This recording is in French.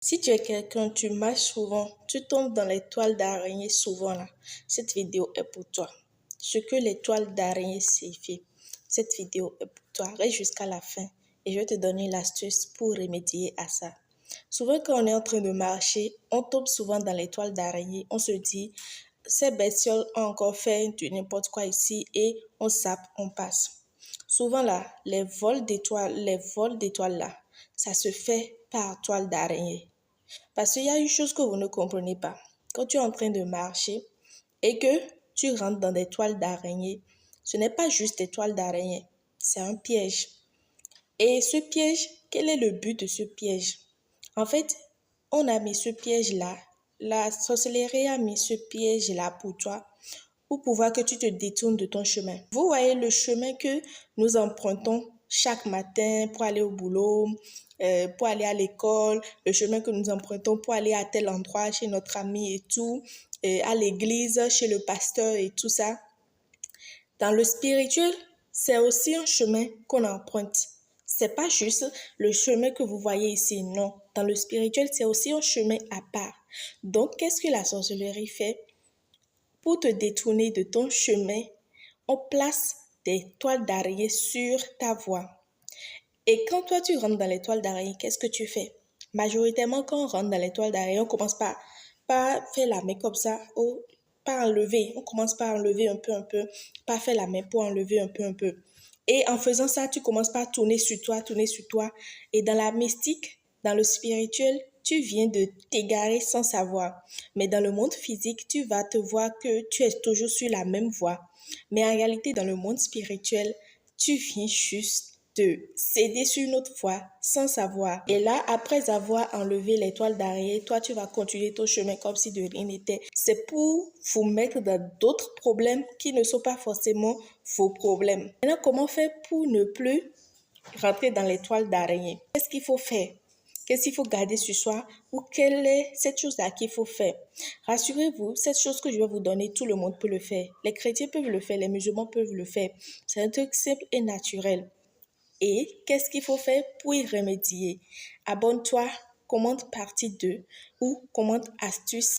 Si tu es quelqu'un, tu marches souvent, tu tombes dans les toiles d'araignée souvent là, cette vidéo est pour toi. Ce que les toiles d'araignée signifient, cette vidéo est pour toi. Reste jusqu'à la fin et je vais te donner l'astuce pour remédier à ça. Souvent quand on est en train de marcher, on tombe souvent dans les toiles d'araignée. On se dit, ces bestioles ont encore fait du n'importe quoi ici et on zappe, on passe. Souvent là, les vols d'étoiles là, ça se fait par toile d'araignée. Parce qu'il y a une chose que vous ne comprenez pas. Quand tu es en train de marcher et que tu rentres dans des toiles d'araignée, ce n'est pas juste des toiles d'araignée, c'est un piège. Et ce piège, quel est le but de ce piège? En fait, on a mis ce piège-là, la sorcellerie a mis ce piège-là pour toi, pour pouvoir que tu te détournes de ton chemin. Vous voyez le chemin que nous empruntons chaque matin pour aller au boulot, pour aller à l'école, le chemin que nous empruntons pour aller à tel endroit chez notre ami et tout, à l'église, chez le pasteur et tout ça. Dans le spirituel, c'est aussi un chemin qu'on emprunte. C'est pas juste le chemin que vous voyez ici, non. Dans le spirituel, c'est aussi un chemin à part. Donc, qu'est-ce que la sorcellerie fait? Pour te détourner de ton chemin, on place des toiles d'araignée sur ta voie. Et quand toi tu rentres dans les toiles d'araignée, qu'est-ce que tu fais? Majoritairement, quand on rentre dans les toiles d'araignée, on commence par faire la main comme ça, ou par enlever. On commence par enlever un peu, par faire la main pour enlever un peu. Et en faisant ça, tu commences par tourner sur toi. Et dans la mystique, dans le spirituel, tu viens de t'égarer sans savoir. Mais dans le monde physique, tu vas te voir que tu es toujours sur la même voie. Mais en réalité, dans le monde spirituel, tu viens juste de céder sur une autre voie sans savoir. Et là, après avoir enlevé les toiles d'araignée, toi, tu vas continuer ton chemin comme si de rien n'était. C'est pour vous mettre dans d'autres problèmes qui ne sont pas forcément vos problèmes. Maintenant, comment faire pour ne plus rentrer dans les toiles d'araignée? Qu'est-ce qu'il faut faire? Qu'est-ce qu'il faut garder sur soi ou quelle est cette chose-là qu'il faut faire? Rassurez-vous, cette chose que je vais vous donner, tout le monde peut le faire. Les chrétiens peuvent le faire, les musulmans peuvent le faire. C'est un truc simple et naturel. Et qu'est-ce qu'il faut faire pour y remédier? Abonne-toi, commente partie 2 ou commente astuce.